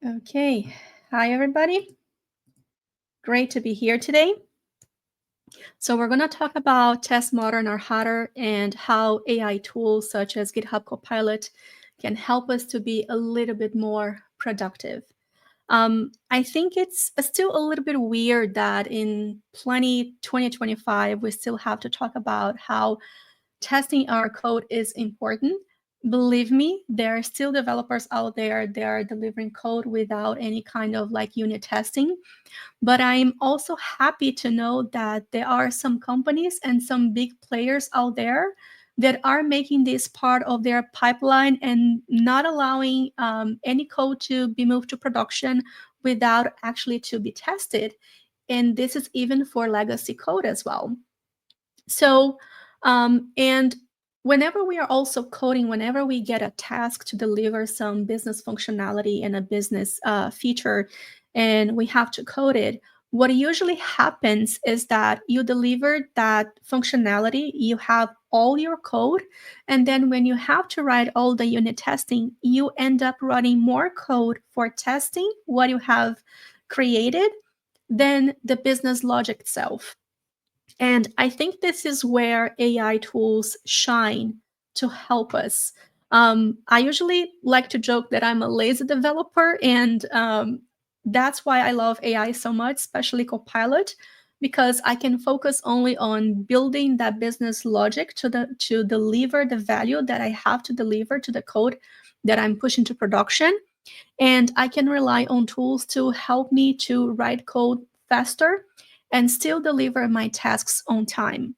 Okay. Hi, everybody. Great to be here today. So we're going to talk about test modern or harder and how AI tools such as GitHub Copilot can help us to be a little bit more productive. I think it's still a little bit weird that in 2025, we still have to talk about how testing our code is important. Believe me, there are still developers out there that are delivering code without any kind of like unit testing. But I'm also happy to know that there are some companies and some big players out there that are making this part of their pipeline and not allowing any code to be moved to production without actually to be tested. And this is even for legacy code as well. So, and whenever we are also coding, whenever we get a task to deliver some business functionality and a business feature, and we have to code it, what usually happens is that you deliver that functionality, you have all your code, and then when you have to write all the unit testing, you end up running more code for testing what you have created than the business logic itself. And I think this is where AI tools shine to help us. I usually like to joke that I'm a lazy developer, and that's why I love AI so much, especially Copilot, because I can focus only on building that business logic to deliver the value that I have to deliver to the code that I'm pushing to production. And I can rely on tools to help me to write code faster and still deliver my tasks on time.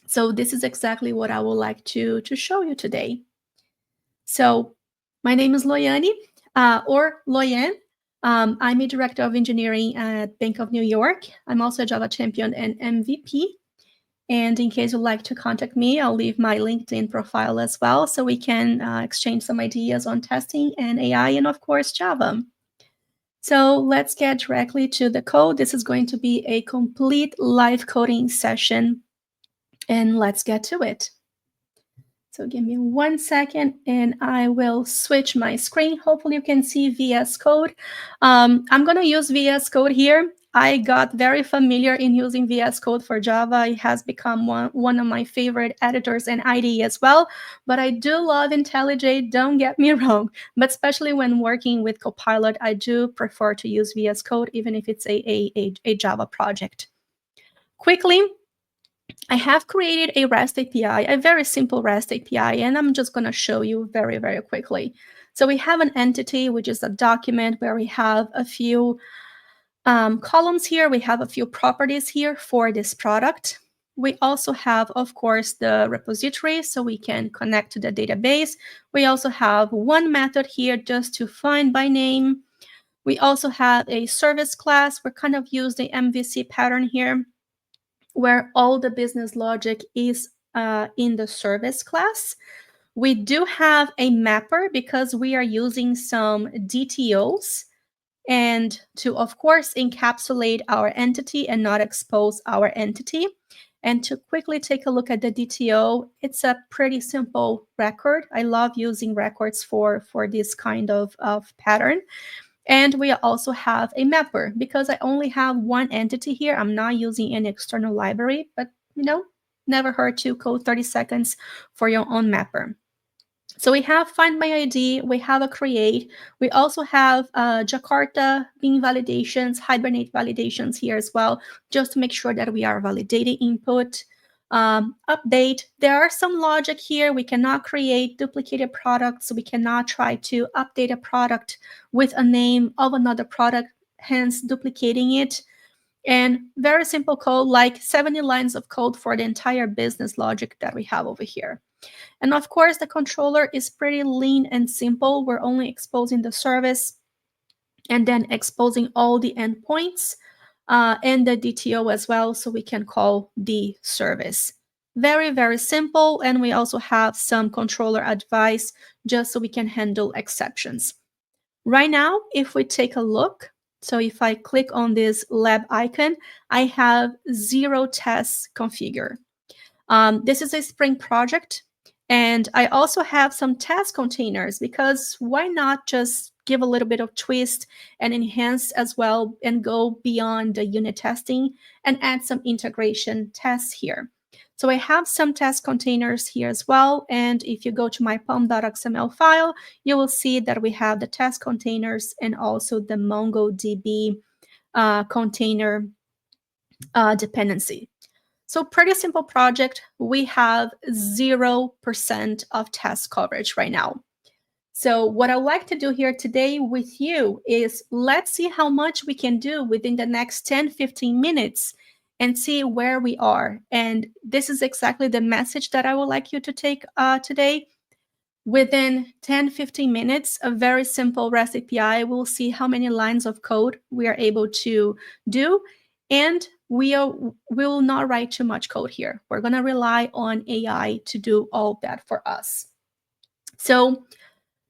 So this is exactly what I would like to show you today. So my name is Loiane, or Loiane. I'm a director of engineering at Bank of New York. I'm also a Java champion and MVP. And in case you'd like to contact me, I'll leave my LinkedIn profile as well, so we can exchange some ideas on testing and AI and, of course, Java. So let's get directly to the code. This is going to be a complete live coding session, and let's get to it. So give me 1 second and I will switch my screen. Hopefully you can see VS Code. I'm going to use VS Code here. I got very familiar in using VS Code for Java. It has become one of my favorite editors and IDE as well. But I do love IntelliJ, don't get me wrong. But especially when working with Copilot, I do prefer to use VS Code, even if it's a Java project. Quickly, I have created a REST API, a very simple REST API, and I'm just going to show you very, very quickly. So we have an entity, which is a document where we have a few columns here. We have a few properties here for this product. We also have, of course, the repository, so we can connect to the database. We also have one method here just to find by name. We also have a service class. We're kind of use the MVC pattern here, where all the business logic is in the service class. We do have a mapper because we are using some DTOs, and to, of course, encapsulate our entity and not expose our entity. And to quickly take a look at the DTO, it's a pretty simple record. I love using records for this kind of pattern. And we also have a mapper because I only have one entity here. I'm not using any external library, but never hurt to code 30 seconds for your own mapper. So we have find my ID, we have a create, we also have Jakarta bean validations, hibernate validations here as well, just to make sure that we are validating input. Update, there are some logic here. We cannot create duplicated products, so we cannot try to update a product with a name of another product, hence duplicating it. And very simple code, like 70 lines of code for the entire business logic that we have over here. And of course, the controller is pretty lean and simple. We're only exposing the service and then exposing all the endpoints and the DTO as well, so we can call the service. Very, very simple. And we also have some controller advice just so we can handle exceptions. Right now, if we take a look, so if I click on this lab icon, I have 0 tests configured. This is a Spring project. And I also have some test containers, because why not just give a little bit of twist and enhance as well and go beyond the unit testing and add some integration tests here. So I have some test containers here as well. And if you go to my pom.xml file, you will see that we have the test containers and also the MongoDB container dependency. So pretty simple project. We have 0% of test coverage right now. So what I'd like to do here today with you is let's see how much we can do within the next 10, 15 minutes and see where we are. And this is exactly the message that I would like you to take today. Within 10, 15 minutes, a very simple REST API will see how many lines of code we are able to do. And we will not write too much code here. We're going to rely on AI to do all that for us. So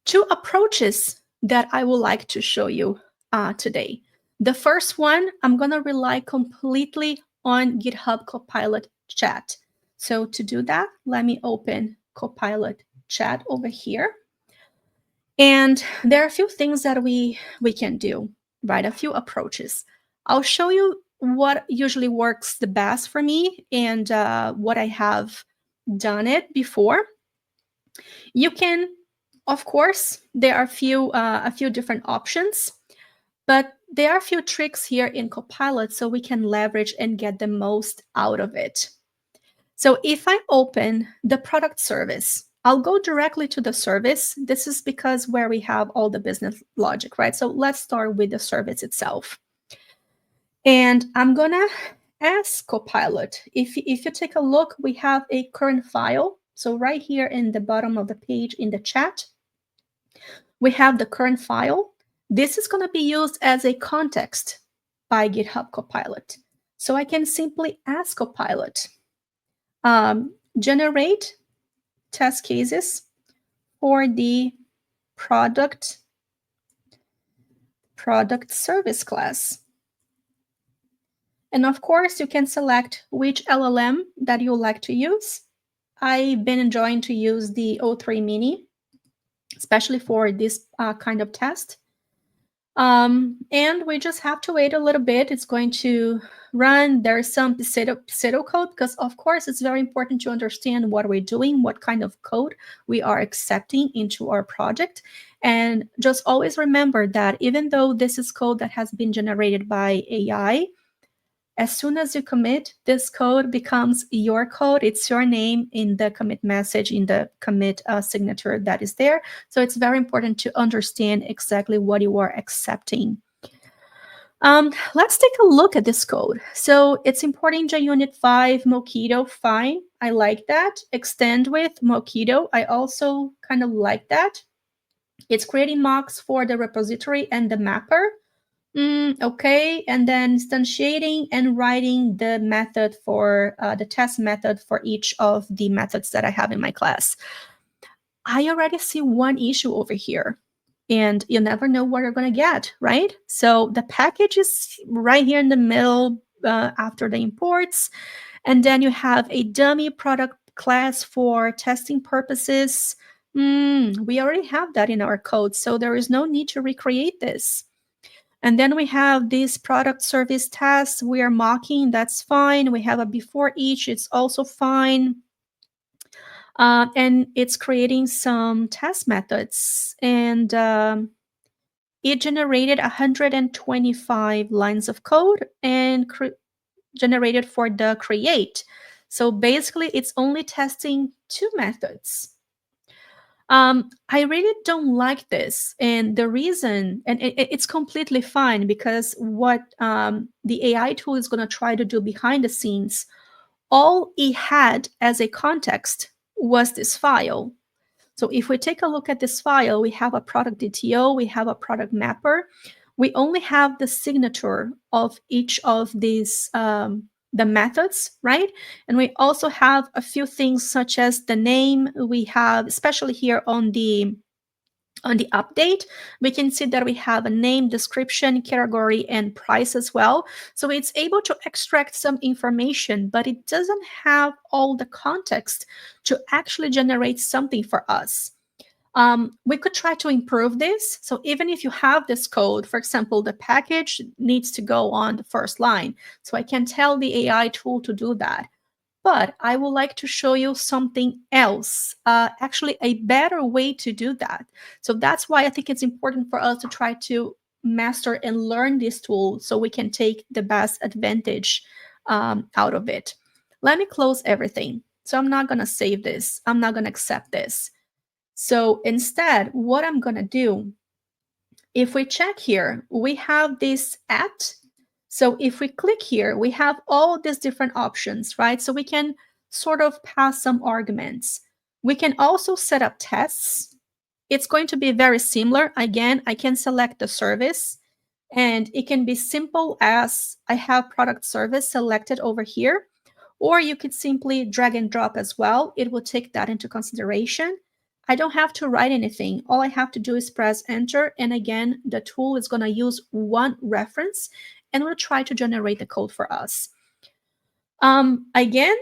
two approaches that I would like to show you today. The first one, I'm going to rely completely on GitHub Copilot chat. So to do that, let me open Copilot chat over here. And there are a few things that we can do, right? A few approaches. I'll show you what usually works the best for me and what I have done it before. You can, of course, there are a few different options, but there are a few tricks here in Copilot so we can leverage and get the most out of it. So if I open the product service, I'll go directly to the service. This is because where we have all the business logic, right? So let's start with the service itself. And I'm going to ask Copilot, if you take a look, we have a current file. So right here in the bottom of the page in the chat, we have the current file. This is going to be used as a context by GitHub Copilot. So I can simply ask Copilot, generate test cases for the product service class. And of course, you can select which LLM that you like to use. I've been enjoying to use the O3 Mini, especially for this kind of test. And we just have to wait a little bit. It's going to run. There's some pseudocode because, of course, it's very important to understand what we're doing, what kind of code we are accepting into our project. And just always remember that even though this is code that has been generated by AI, as soon as you commit, this code becomes your code. It's your name in the commit message, in the commit signature that is there. So it's very important to understand exactly what you are accepting. Let's take a look at this code. So it's importing JUnit 5, Mockito, fine. I like that. Extend with Mockito. I also kind of like that. It's creating mocks for the repository and the mapper. Okay, and then instantiating and writing the method for the test method for each of the methods that I have in my class. I already see one issue over here, and you never know what you're going to get, right? So the package is right here in the middle after the imports, and then you have a dummy product class for testing purposes. We already have that in our code, so there is no need to recreate this. And then we have this product service test. We are mocking, that's fine. We have a before each, it's also fine. And it's creating some test methods. And it generated 125 lines of code and generated for the create. So basically, it's only testing 2 methods. I really don't like this. And the reason, and it's completely fine, because what the AI tool is going to try to do behind the scenes, all it had as a context was this file. So if we take a look at this file, we have a product DTO, we have a product mapper. We only have the signature of each of these the methods, right? And we also have a few things such as the name. We have, especially here on the On the update, we can see that we have a name, description, category, and price as well. So it's able to extract some information, but it doesn't have all the context to actually generate something for us. We could try to improve this. So even if you have this code, for example, the package needs to go on the first line. So I can tell the AI tool to do that. But I would like to show you something else, actually a better way to do that. So that's why I think it's important for us to try to master and learn this tool so we can take the best advantage out of it. Let me close everything. So I'm not going to save this. I'm not going to accept this. So instead, what I'm going to do, if we check here, we have this at. So if we click here, we have all these different options, right? So we can sort of pass some arguments. We can also set up tests. It's going to be very similar. Again, I can select the service, and it can be simple as I have product service selected over here, or you could simply drag and drop as well. It will take that into consideration. I don't have to write anything. All I have to do is press enter. And again, the tool is going to use one reference and will try to generate the code for us. Again,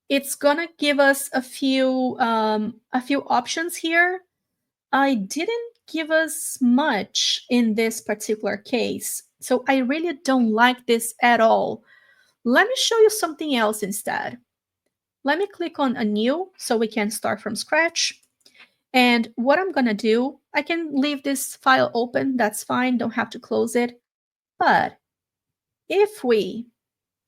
it's going to give us a few options here. I didn't give us much in this particular case. So I really don't like this at all. Let me show you something else instead. Let me click on a new so we can start from scratch. And what I'm going to do, I can leave this file open. That's fine. Don't have to close it. But if we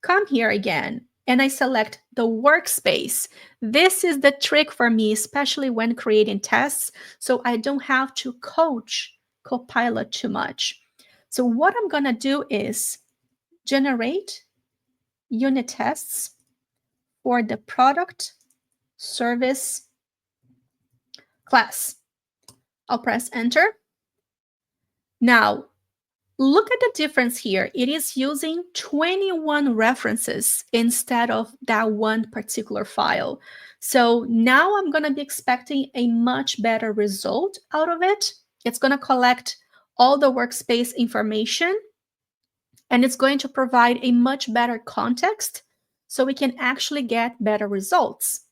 come here again and I select the workspace, this is the trick for me, especially when creating tests, so I don't have to coach Copilot too much. So what I'm going to do is generate unit tests for the product service class. I'll press enter. Now, look at the difference here. It is using 21 references instead of that one particular file. So now I'm going to be expecting a much better result out of it. It's going to collect all the workspace information, and it's going to provide a much better context so we can actually get better results.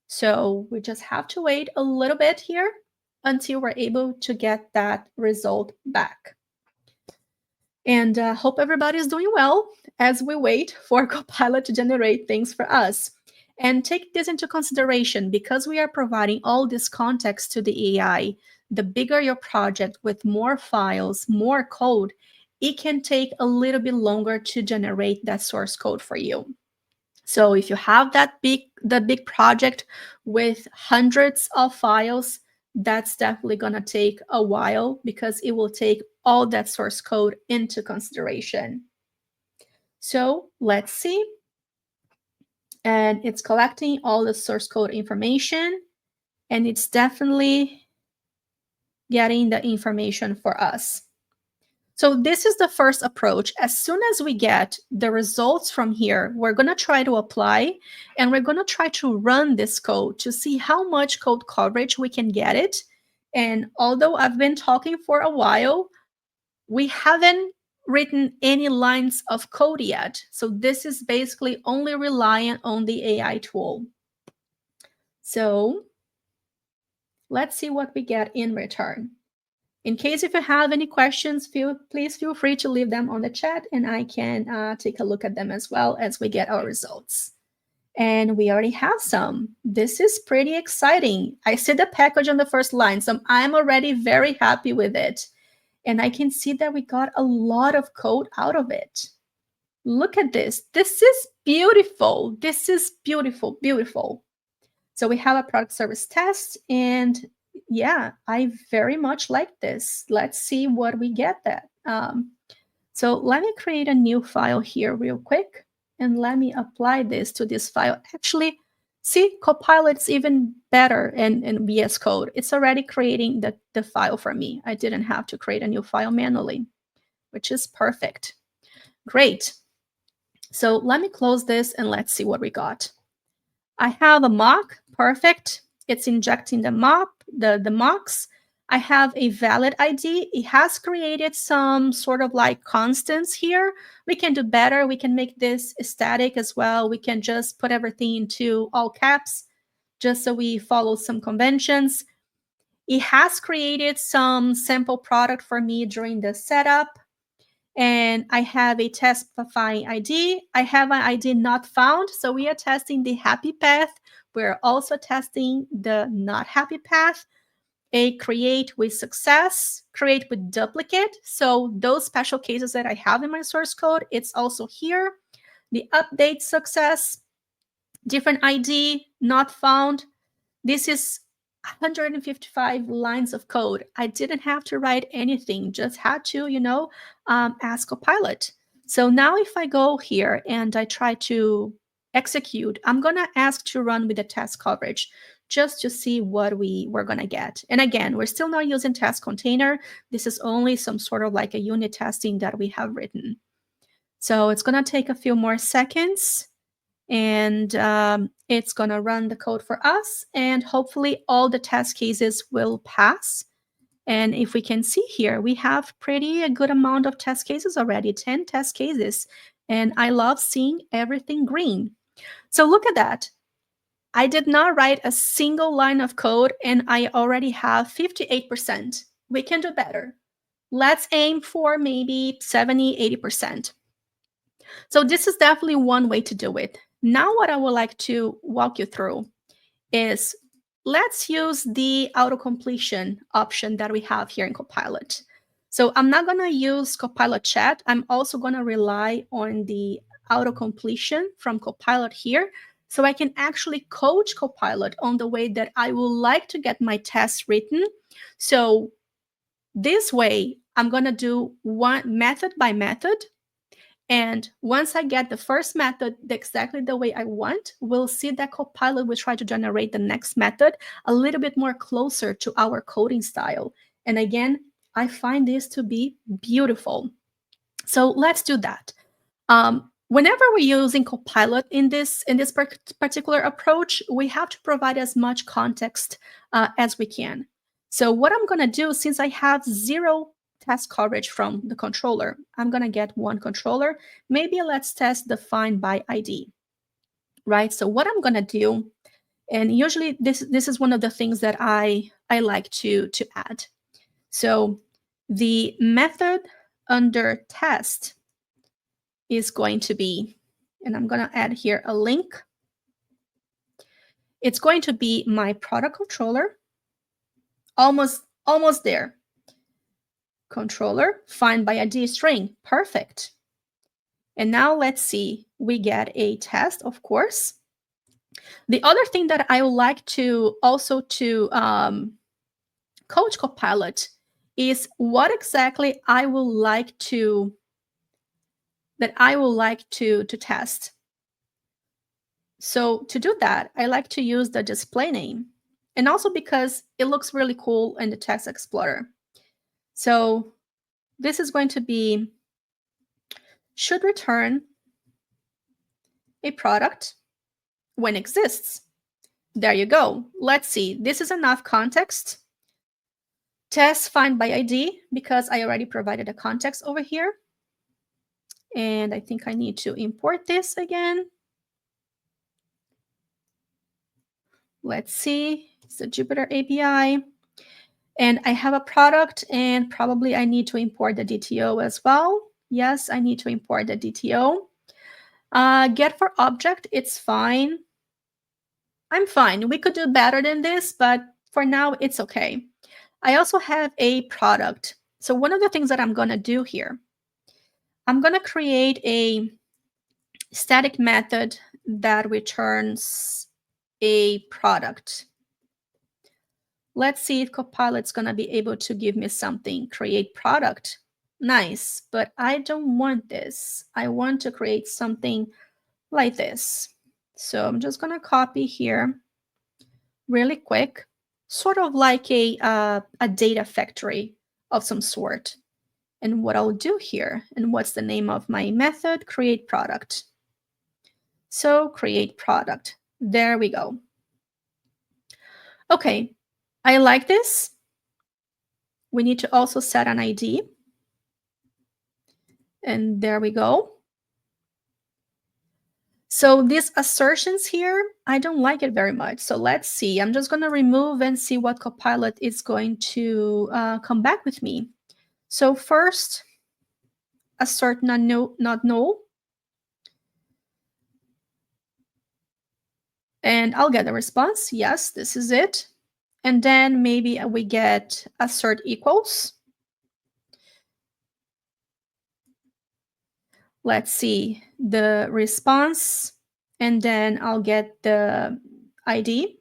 So we just have to wait a little bit here until we're able to get that result back. And hope everybody is doing well as we wait for Copilot to generate things for us. And take this into consideration, because we are providing all this context to the AI. The bigger your project with more files, more code, it can take a little bit longer to generate that source code for you. So if you have the big project with hundreds of files, that's definitely going to take a while, because it will take all that source code into consideration. So let's see. And it's collecting all the source code information, and it's definitely getting the information for us. So this is the first approach. As soon as we get the results from here, we're going to try to apply, and we're going to try to run this code to see how much code coverage we can get it. And although I've been talking for a while, we haven't written any lines of code yet. So this is basically only reliant on the AI tool. So let's see what we get in return. In case if you have any questions, please feel free to leave them on the chat, and I can take a look at them as well as we get our results. And we already have some. This is pretty exciting. I see the package on the first line, so I'm already very happy with it. And I can see that we got a lot of code out of it. Look at this. This is beautiful. This is beautiful, beautiful. So we have a product service test, and yeah, I very much like this. Let's see what we get that. So let me create a new file here real quick, and let me apply this to this file. Actually, see, Copilot's even better in VS Code. It's already creating the file for me. I didn't have to create a new file manually, which is perfect. Great. So let me close this and let's see what we got. I have a mock. Perfect. It's injecting the mocks. I have a valid ID. It has created some sort of like constants here. We can do better. We can make this static as well. We can just put everything into all caps just so we follow some conventions. It has created some sample product for me during the setup. And I have a testifying ID. I have an ID not found. So we are testing the happy path. We're also testing the not happy path. A create with success, create with duplicate. So those special cases that I have in my source code, it's also here. The update success, different ID, not found. This is 155 lines of code. I didn't have to write anything, just had to, ask Copilot. So now if I go here and I try to execute, I'm going to ask to run with the test coverage just to see what we're going to get. And again, we're still not using test container. This is only some sort of like a unit testing that we have written. So it's going to take a few more seconds. And it's going to run the code for us. And hopefully all the test cases will pass. And if we can see here, we have a good amount of test cases already, 10 test cases. And I love seeing everything green. So look at that. I did not write a single line of code, and I already have 58%. We can do better. Let's aim for maybe 70, 80%. So this is definitely one way to do it. Now what I would like to walk you through is let's use the auto-completion option that we have here in Copilot. So I'm not going to use Copilot chat. I'm also going to rely on the auto-completion from Copilot here. So I can actually coach Copilot on the way that I would like to get my tests written. So this way, I'm going to do one method by method. And once I get the first method exactly the way I want, we'll see that Copilot will try to generate the next method a little bit more closer to our coding style. And again, I find this to be beautiful. So let's do that. Whenever we're using Copilot in this particular approach, we have to provide as much context as we can. So what I'm going to do, since I have 0 test coverage from the controller, I'm going to get one controller. Maybe let's test the find by ID, right? So what I'm going to do, and usually this is one of the things that I like to add. So the method under test is going to be, and I'm going to add here a link. It's going to be my product controller. Almost there. Controller, find by ID string. Perfect. And now let's see, we get a test, of course. The other thing that I would like to also to coach Copilot is what exactly I would like to test. So to do that, I like to use the display name, and also because it looks really cool in the text explorer. So this is going to be should return a product when exists. There you go. Let's see. This is enough context. Test find by ID, because I already provided a context over here. And I think I need to import this again. Let's see. It's the Jupyter API. And I have a product, and probably I need to import the DTO as well. Yes, I need to import the DTO. Get for object, it's fine. I'm fine. We could do better than this, but for now, it's okay. I also have a product. So one of the things that I'm going to do here, I'm going to create a static method that returns a product. Let's see if Copilot's going to be able to give me something. Create product. Nice, but I don't want this. I want to create something like this. So I'm just going to copy here really quick, sort of like a data factory of some sort. And what I'll do here, and what's the name of my method? Create product. So create product. There we go. Okay, I like this. We need to also set an ID. And there we go. So these assertions here, I don't like it very much. So let's see. I'm just going to remove and see what Copilot is going to come back with me. So first, assert not null. And I'll get a response. Yes, this is it. And then maybe we get assert equals. Let's see the response. And then I'll get the ID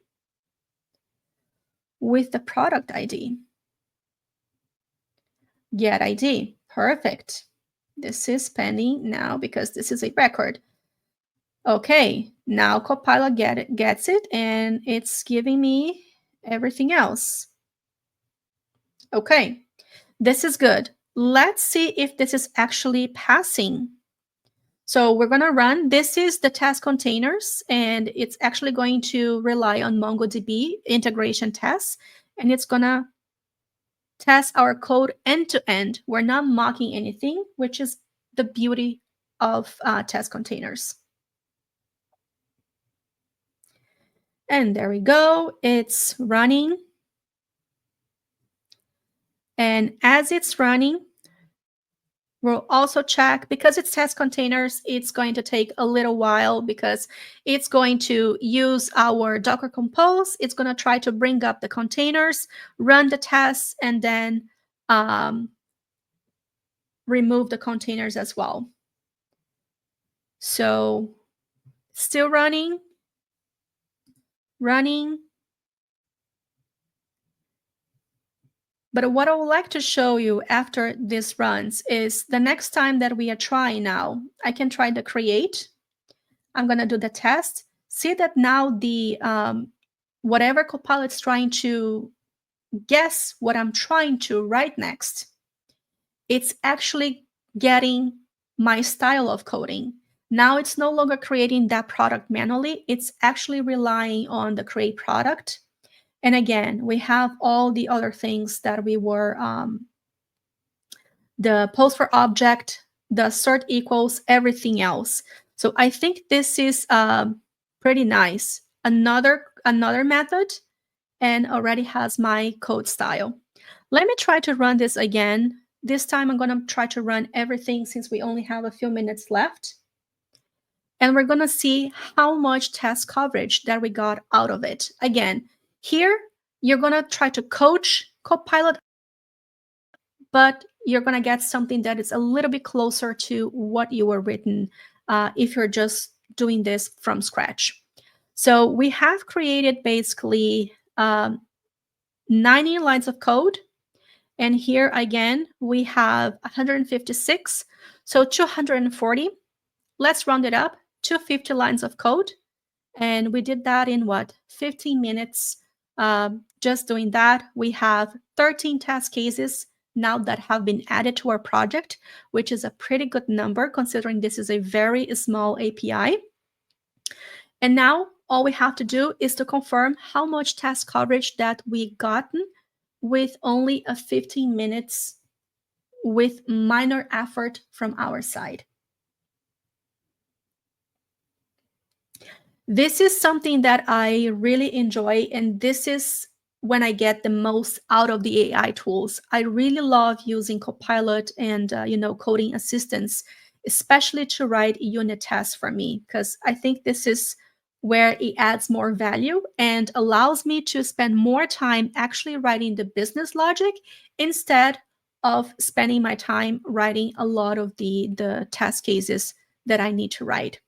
with the product ID. Get ID. Perfect. This is pending now because this is a record. Okay, now Copilot gets it, and it's giving me everything else. Okay, this is good. Let's see if this is actually passing. So we're going to run. This is the test containers, and it's actually going to rely on MongoDB integration tests, and it's going to test our code end to end. We're not mocking anything, which is the beauty of test containers. And there we go. It's running. And as it's running, we'll also check, because it's test containers, it's going to take a little while because it's going to use our Docker Compose. It's going to try to bring up the containers, run the tests, and then remove the containers as well. So still running. But what I would like to show you after this runs is the next time that we are trying now, I can try the create. I'm going to do the test. See that now the whatever Copilot's trying to guess what I'm trying to write next, it's actually getting my style of coding. Now it's no longer creating that product manually. It's actually relying on the create product. And again, we have all the other things that we were, the post for object, the assert equals, everything else. So I think this is pretty nice. Another method, and already has my code style. Let me try to run this again. This time I'm going to try to run everything since we only have a few minutes left. And we're going to see how much test coverage that we got out of it. Again, here, you're going to try to coach Copilot, but you're going to get something that is a little bit closer to what you were written if you're just doing this from scratch. So we have created basically 90 lines of code. And here again, we have 156. So 240. Let's round it up. 250 lines of code. And we did that in what? 15 minutes. Just doing that. We have 13 test cases now that have been added to our project, which is a pretty good number considering this is a very small API. And now all we have to do is to confirm how much test coverage that we gotten with only a 15 minutes with minor effort from our side. This is something that I really enjoy, and this is when I get the most out of the AI tools. I really love using Copilot and coding assistants, especially to write unit tests for me, because I think this is where it adds more value and allows me to spend more time actually writing the business logic instead of spending my time writing a lot of the test cases that I need to write.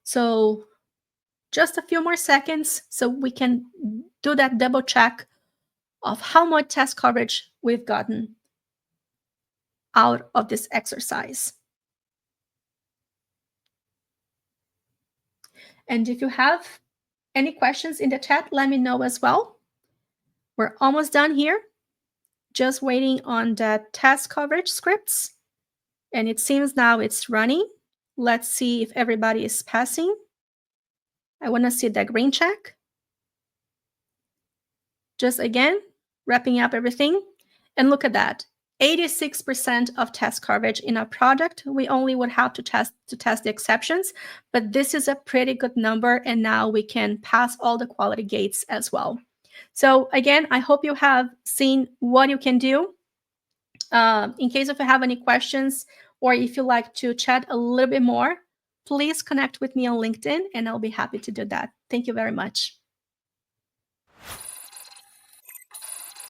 So just a few more seconds so we can do that double check of how much test coverage we've gotten out of this exercise. And if you have any questions in the chat, let me know as well. We're almost done here. Just waiting on the test coverage scripts. And it seems now it's running. Let's see if everybody is passing. I want to see the green check. just again, wrapping up everything. And look at that. 86% of test coverage in our project. We only would have to test the exceptions, but this is a pretty good number, and now we can pass all the quality gates as well. So again, I hope you have seen what you can do. In case if you have any questions, or if you like to chat a little bit more, please connect with me on LinkedIn, and I'll be happy to do that. Thank you very much.